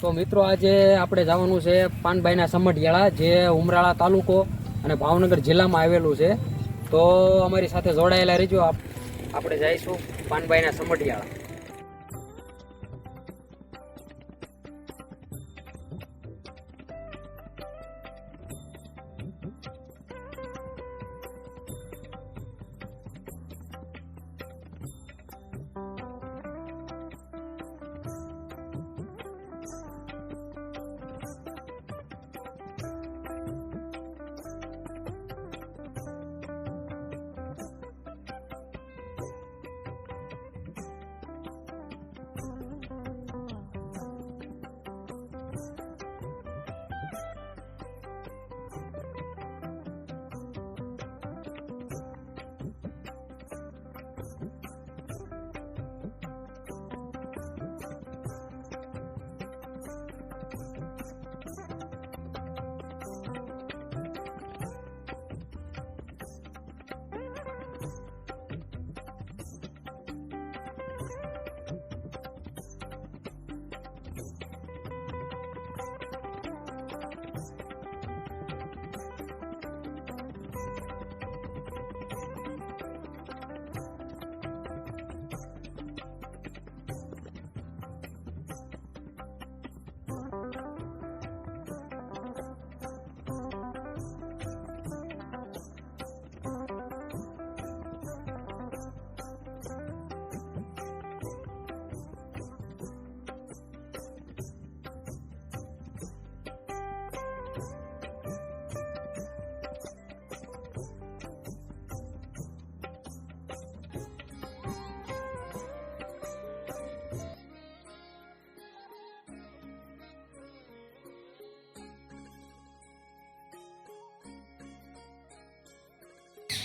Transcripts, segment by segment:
તો મિત્રો આજે આપણે જવાનું છે પાનભાઈના સમઢિયાળા, જે ઉમરાળા તાલુકો અને ભાવનગર જિલ્લામાં આવેલું છે. તો અમારી સાથે જોડાયેલા રહેજો. આપણે જઈશું પાનભાઈના સમઢિયાળા.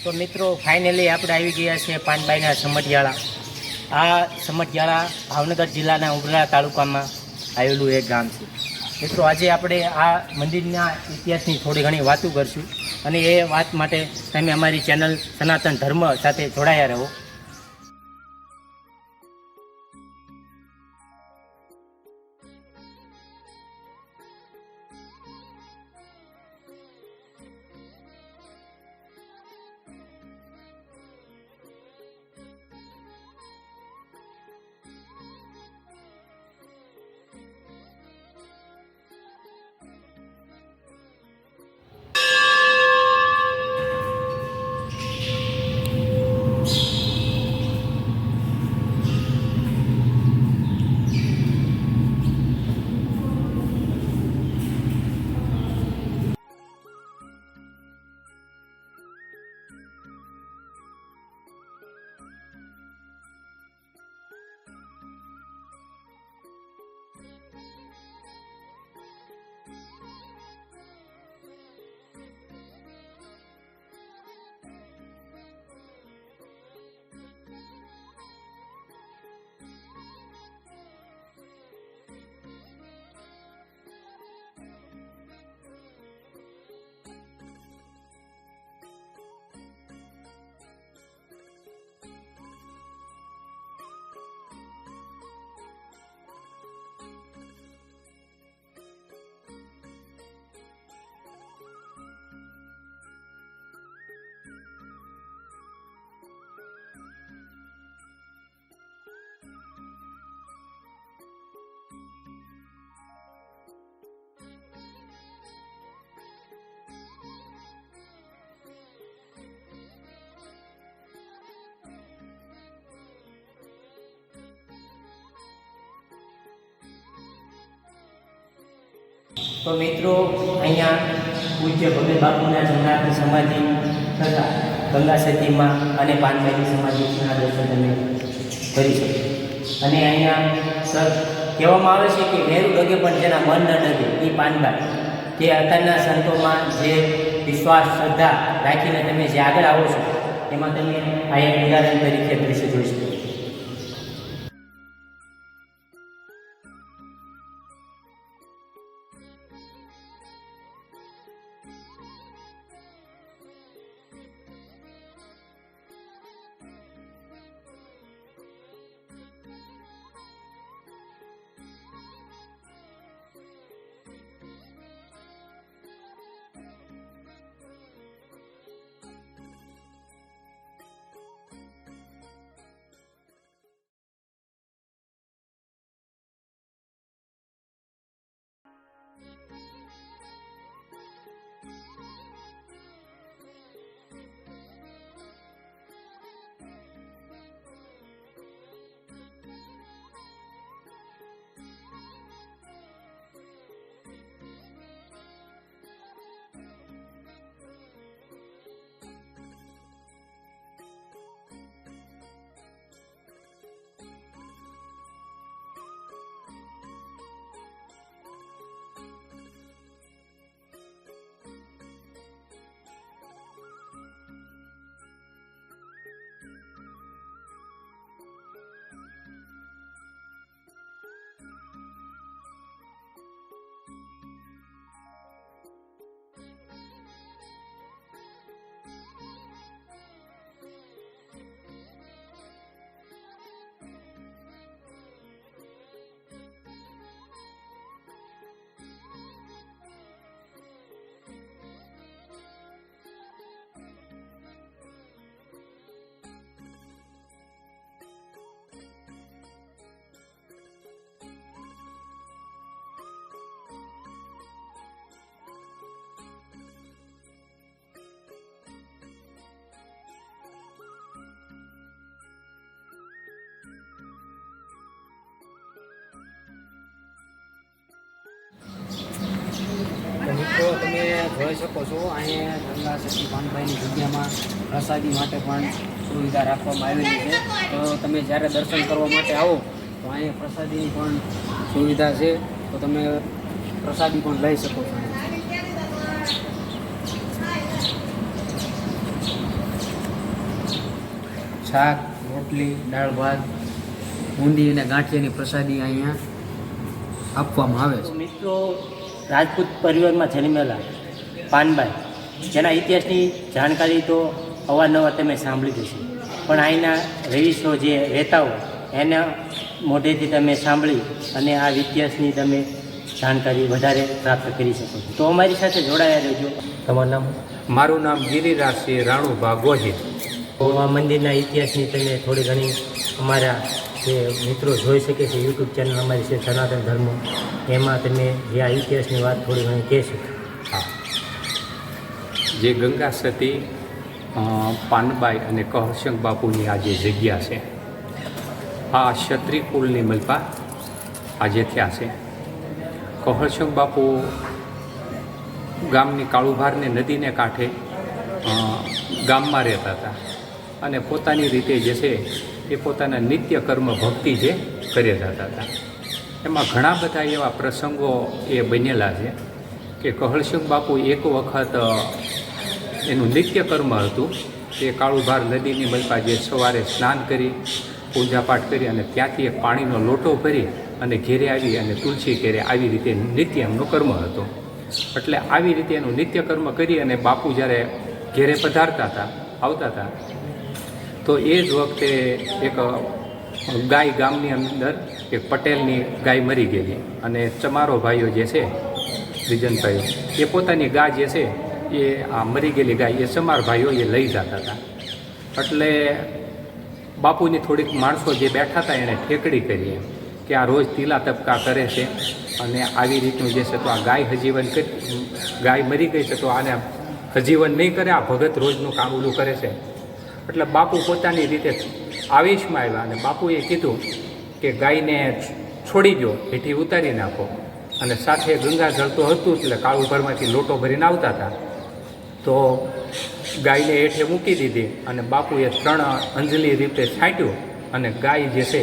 તો મિત્રો ફાઇનલી આપણે આવી ગયા છે પાનભાઈના સમઢિયાળા. આ સમઢિયાળા ભાવનગર જિલ્લાના ઉમરાળા તાલુકામાં આવેલું એક ગામ છે. મિત્રો આજે આપણે આ મંદિરના ઇતિહાસની થોડી ઘણી વાતો કરશું, અને એ વાત માટે તમે અમારી ચેનલ સનાતન ધર્મ સાથે જોડાયા રહો. તો મિત્રો અહીંયા પૂજ્ય ભગત બાપુના જમનાથની સમાધિ તથા ગંગા સતીમાં અને પાનભાઈની સમાધિના દર્શન તમે કરી શકો. અને અહીંયા સર કહેવામાં આવે છે કે વહેરું ડગે પણ જેના મન ન ડગે એ પાનભાઈ, કે અત્યારના સંતોમાં જે વિશ્વાસ શ્રદ્ધા રાખીને તમે જે આગળ આવો છો, એમાં તમે આ એક ઉદાહરણ તરીકે દ્રશ્ય જોઈ શકો. જોઈ શકો છો અહીંયા ગંગા સતી પાનભાઈની જગ્યામાં પ્રસાદી માટે પણ સુવિધા રાખવામાં આવેલી છે. તો તમે જ્યારે દર્શન કરવા માટે આવો તો અહીંયા પ્રસાદીની પણ સુવિધા છે, તો તમે પ્રસાદી પણ લઈ શકો છો. શાક, રોટલી, દાળ ભાત, ઊંડી અને ગાંઠિયાની પ્રસાદી અહીંયા આપવામાં આવે તો છે. મિત્રો, રાજપૂત પરિવારમાં જન્મેલા પાનબાઈ, જેના ઇતિહાસની જાણકારી તો અવારનવાર તમે સાંભળી જ હશે, પણ અહીંના રહીશો જે રહેતા હોય એના મોઢેથી તમે સાંભળી અને આ ઇતિહાસની તમે જાણકારી વધારે પ્રાપ્ત કરી શકો છો. તો અમારી સાથે જોડાયા રહેજો. તમારું નામ? મારું નામ ગિરિરાજસિંહ રાણુભા ગોહિલ. તો આ મંદિરના ઇતિહાસની તમે થોડી ઘણી અમારા જે મિત્રો જોઈ શકે છે યુટ્યુબ ચેનલ અમારી છે સનાતન ધર્મ, એમાં તમે જે આ ઇતિહાસની વાત થોડી ઘણી કહેશો. હા, જે ગંગા સતી પાનબાઈ અને કહરશંખ બાપુની આ જે જગ્યા છે, આ ક્ષત્રિય કુળની મલપા આજે થયા છે. કહરશંખ બાપુ ગામની કાળુભારની નદીને કાંઠે ગામમાં રહેતા હતા અને પોતાની રીતે જે છે એ પોતાના નિત્ય કર્મ ભક્તિ જે કર્યા જતા હતા. એમાં ઘણા બધા એવા પ્રસંગો એ બનેલા છે કે કહરશંખ બાપુ એક વખત એનું નિત્ય કર્મ હતું તે કાળુભાર નદીની મલપા જે સવારે સ્નાન કરી પૂજાપાઠ કરી અને ત્યાંથી એક પાણીનો લોટો ભરી અને ઘેરે આવી અને તુલસી ઘેરે આવી રીતે નિત્ય એમનું કર્મ હતું. એટલે આવી રીતે એનું નિત્ય કર્મ કરી અને બાપુ જ્યારે ઘેરે પધારતા હતા, આવતા હતા, તો એ જ વખતે એક ગાય ગામની અંદર એક પટેલની ગાય મરી ગયેલી અને ચમારો ભાઈઓ જે છે વિજનભાઈઓ, એ પોતાની ગાય જે છે એ આ મરી ગયેલી ગાય એ ચમાર ભાઈઓ એ લઈ જતા હતા. એટલે બાપુની થોડીક માણસો જે બેઠા હતા એણે ઠેકડી કરી એમ કે આ રોજ તીલા તબકા કરે છે અને આવી રીતનું જે છે તો આ ગાય હજીવન કરી, ગાય મરી ગઈ છે તો આને હજીવન નહીં કરે, આ ભગત રોજનું કામ ઓલું કરે છે. એટલે બાપુ પોતાની રીતે આવેશમાં આવ્યા અને બાપુએ કીધું કે ગાયને છોડી દો, હેઠી ઉતારી નાખો. અને સાથે ગંગાજળ તો હતું એટલે કાળુભરમાંથી લોટો ભરીને આવતા હતા, તો ગાયને હેઠે મૂકી દીધી અને બાપુએ 3 અંજલિ રીતે છાંટ્યું અને ગાય જે છે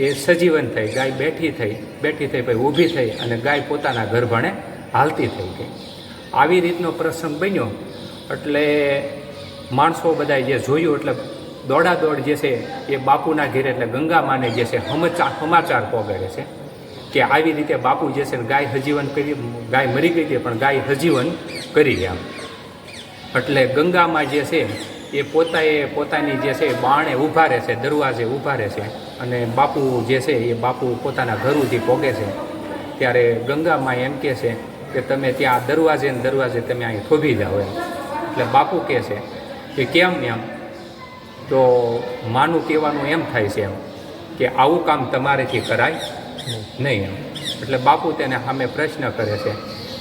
એ સજીવન થઈ, ગાય બેઠી થઈ પછી ઊભી થઈ અને ગાય પોતાના ગર્ભણે હાલતી થઈ ગઈ. આવી રીતનો પ્રસંગ બન્યો. એટલે માણસો બધા જે જોયું એટલે દોડાદોડ જે છે એ બાપુના ઘેરે એટલે ગંગા માને જે છે સમાચાર પહોંચાડે છે કે આવી રીતે બાપુ જે છે ગાય હજીવન કરી, ગાય મરી ગઈ હતી પણ ગાય હજીવન કરી ગયા. એટલે ગંગામાં જે છે એ પોતાની જે છે બાણે ઊભા રહે છે, દરવાજે ઊભા રહે છે અને બાપુ જે છે એ બાપુ પોતાના ઘર સુધી પહોંચે છે. ત્યારે ગંગામાં એમ કહે છે કે તમે ત્યાં દરવાજે તમે અહીં થોભી જાઓ એમ. એટલે બાપુ કહે છે કે કેમ એમ? તો માનું કહેવાનું એમ થાય છે એમ કે આવું કામ તમારેથી કરાય નહીં એમ. એટલે બાપુ તેને સામે પ્રશ્ન કરે છે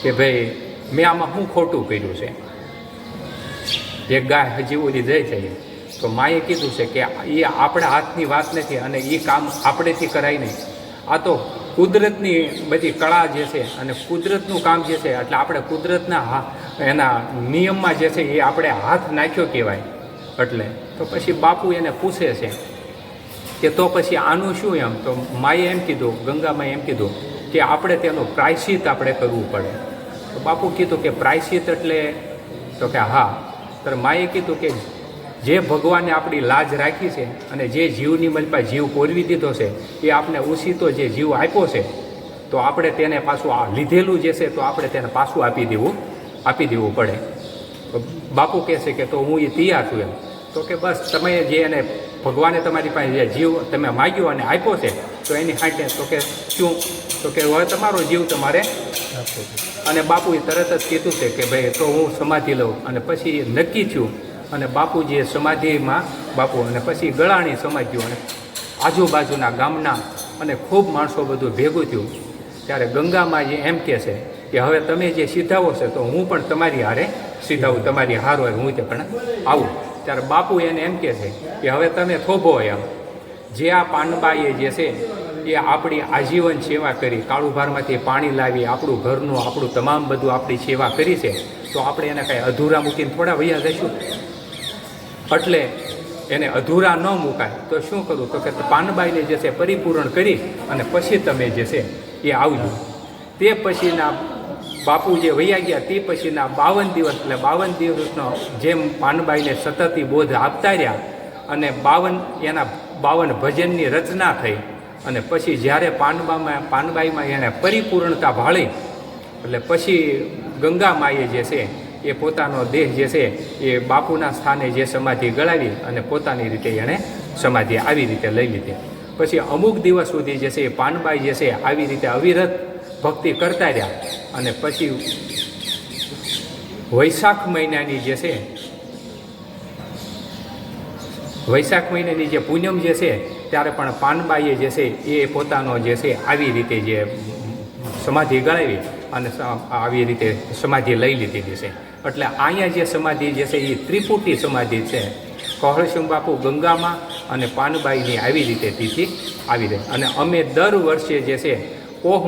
કે ભાઈ મેં આમાં શું ખોટું કર્યું છે? એક ગાય હજી ઓલી જઈ જાય તો માએ કીધું છે કે એ આપણા હાથની વાત નથી અને એ કામ આપણેથી કરાય નહીં. આ તો કુદરતની બધી કળા જે છે અને કુદરતનું કામ જે છે, એટલે આપણે કુદરતના એના નિયમમાં જે છે એ આપણે હાથ નાખ્યો કહેવાય. એટલે તો પછી બાપુ એને પૂછે છે કે તો પછી આનું શું એમ? તો માએ એમ કીધું, ગંગામાએ એમ કીધું કે આપણે તેનું પ્રાયશ્ચિત આપણે કરવું પડે. તો બાપુ કીધું કે પ્રાયશ્ચિત એટલે? તો કે હા. તો માએ કીધું કે જે ભગવાને આપણી લાજ રાખી છે અને જે જીવની મલપા જીવ પોરવી દીધો છે એ આપણે ઉસીતો જે જીવ આપ્યો છે તો આપણે તેને પાછું આ લીધેલું જે છે તો આપણે તેને પાછું આપી દેવું પડે. તો બાપુ કહે છે કે તો હું એ તૈયાર છું એમ. તો કે બસ તમે જે એને ભગવાને તમારી પાસે જે જીવ તમે માગ્યો અને આપ્યો છે તો એની હાટે તો કે શું? તો કે હવે તમારો જીવ તમારે. અને બાપુએ તરત જ કીધું છે કે ભાઈ તો હું સમાધિ લઉં. અને પછી નક્કી થયું અને બાપુજીએ સમાધિમાં બાપુ અને પછી ગળાણી સમાધિઓ અને આજુબાજુના ગામના અને ખૂબ માણસો બધું ભેગું થયું. ત્યારે ગંગામાં જે એમ કહે છે કે હવે તમે જે સીધાવો છે તો હું પણ તમારી હારે સીધાવું, તમારી હાર હોય હું તે પણ આવું. ત્યારે બાપુ એને એમ કહે છે કે હવે તમે થોભો એમ. જે આ પાનબાઈએ જે છે એ આપણી આજીવન સેવા કરી, કાળુભારમાંથી પાણી લાવી આપણું ઘરનું આપણું તમામ બધું આપણી સેવા કરી છે તો આપણે એને કાંઈ અધૂરા મૂકીને થોડા વૈયા જઈશું. એટલે એને અધૂરા ન મુકાય તો શું કરવું, તો કે પાનબાઈને જે છે પરિપૂર્ણ કરી અને પછી તમે જે છે એ આવજો. તે પછીના બાપુ જે વૈયા ગયા તે પછીના 52 દિવસ, એટલે 52 દિવસનો જેમ પાનબાઈને સતત બોધ આપતા રહ્યા અને 52 ભજનની રચના થઈ. અને પછી જ્યારે પાનબાઈમાં એણે પરિપૂર્ણતા ભાળી, એટલે પછી ગંગા માએ જે છે એ પોતાનો દેહ જે છે એ બાપુના સ્થાને જે સમાધિ ગળાવી અને પોતાની રીતે એણે સમાધિ આવી રીતે લઈ લીધી. પછી અમુક દિવસ સુધી જે છે એ પાનબાઈ જે છે આવી રીતે અવિરત ભક્તિ કરતા રહ્યા. અને પછી વૈશાખ મહિનાની જે પૂનમ જે છે ત્યારે પણ પાનબાઈએ જે છે એ પોતાનો જે છે આવી રીતે જે સમાધિ ગળાવી અને આવી રીતે સમાધિ લઈ લીધી છે. એટલે અહીંયા જે સમાધિ જે છે એ ત્રિપુટી સમાધિ છે. કહળસિંહ બાપુ ગંગામાં અને પાનબાઈની આવી રીતે તિથિ આવી રહી. અને અમે દર વર્ષે જે છે પોહ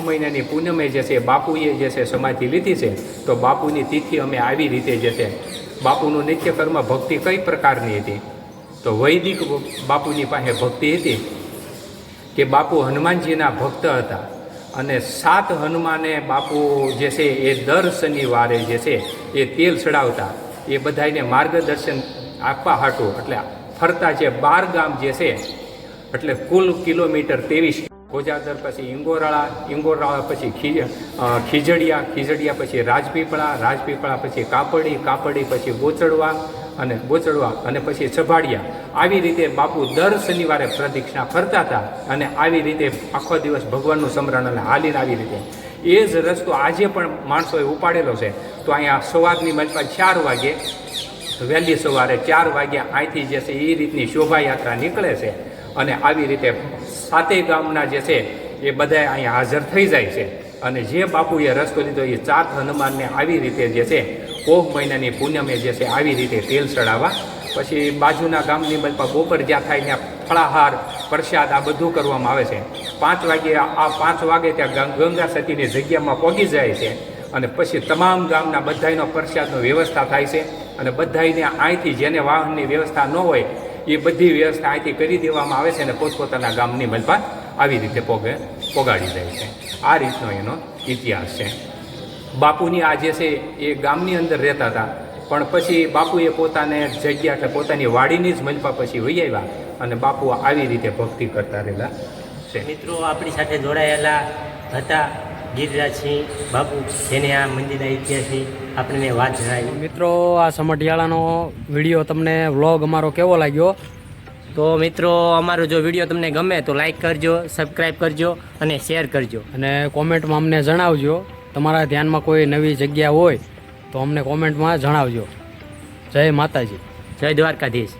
મહિનાની પૂનમે જે છે બાપુએ જે છે સમાધિ લીધી છે. તો બાપુની તિથિ અમે આવી રીતે જે છે, બાપુનું નિત્યકર્મ ભક્તિ કઈ પ્રકારની હતી, તો વૈદિક બાપુની પાસે ભક્તિ હતી કે બાપુ હનુમાનજીના ભક્ત હતા. અને 7 હનુમાને બાપુ જે છે એ દર શનિવારે જે છે એ તેલ ચડાવતા, એ બધાને માર્ગદર્શન આપવા હાટું. એટલે ફરતા જે 12 ગામ જે છે, એટલે કુલ કિલોમીટર 23, ગોજાદર પછી ઇંગોરાળા પછી ખીજડીયા પછી રાજપીપળા પછી કાપડી પછી બોચડવા અને પછી છભાડિયા. આવી રીતે બાપુ દર શનિવારે પ્રદક્ષિણા ફરતા હતા. અને આવી રીતે આખો દિવસ ભગવાનનું સ્મરણ અને હાલીને આવી રીતે એ જ રસ્તો આજે પણ માણસોએ ઉપાડેલો છે. તો અહીંયા સવારની મલપા 4 વાગે, વહેલી સવારે 4 વાગ્યા અહીંથી જે છે એ રીતની શોભાયાત્રા નીકળે છે. અને આવી રીતે 7 ગામના જે છે એ બધા અહીંયા હાજર થઈ જાય છે. અને જે બાપુએ રસ્તો લીધો એ 4 હનુમાનને આવી રીતે જે છે પોહ મહિનાની પૂનમે જે છે આવી રીતે તેલ ચડાવવા. પછી બાજુના ગામની બલપા બપોર જ્યાં થાય ત્યાં ફળાહાર પ્રસાદ આ બધું કરવામાં આવે છે. 5 વાગે ત્યાં ગંગા સતીની જગ્યામાં પહોંચી જાય છે. અને પછી તમામ ગામના બધાયનો પ્રસાદનો વ્યવસ્થા થાય છે. અને બધાયને અહીંથી જેને વાહનની વ્યવસ્થા ન હોય એ બધી વ્યવસ્થા અહીંથી કરી દેવામાં આવે છે. અને પોતપોતાના ગામની મલપા આવી રીતે પોગાડી જાય છે. આ રીતનો એનો ઇતિહાસ છે. બાપુની આ જે છે એ ગામની અંદર રહેતા હતા, પણ પછી બાપુએ પોતાને જગ્યા, એટલે પોતાની વાડીની જ મલપા પછી વહી આવ્યા. અને બાપુ આવી રીતે ભક્તિ કરતા રહેલા છે. મિત્રો આપણી સાથે જોડાયેલા હતા ગિરિરાજસિંહ બાપુ, જેને આ મંદિરના ઇતિહાસની આપણને વાત જણાવી. મિત્રો, આ સમઢિયાળાનો વિડીયો તમને વ્લોગ અમારો કેવો લાગ્યો? તો મિત્રો, અમારો જો વિડીયો તમને ગમે તો લાઈક કરજો, સબસ્ક્રાઈબ કરજો અને શેર કરજો. અને કોમેન્ટમાં અમને જણાવજો. તમારા ધ્યાનમાં કોઈ નવી જગ્યા હોય તો અમને કોમેન્ટમાં જણાવજો. જય માતાજી, જય દ્વારકાધીશ.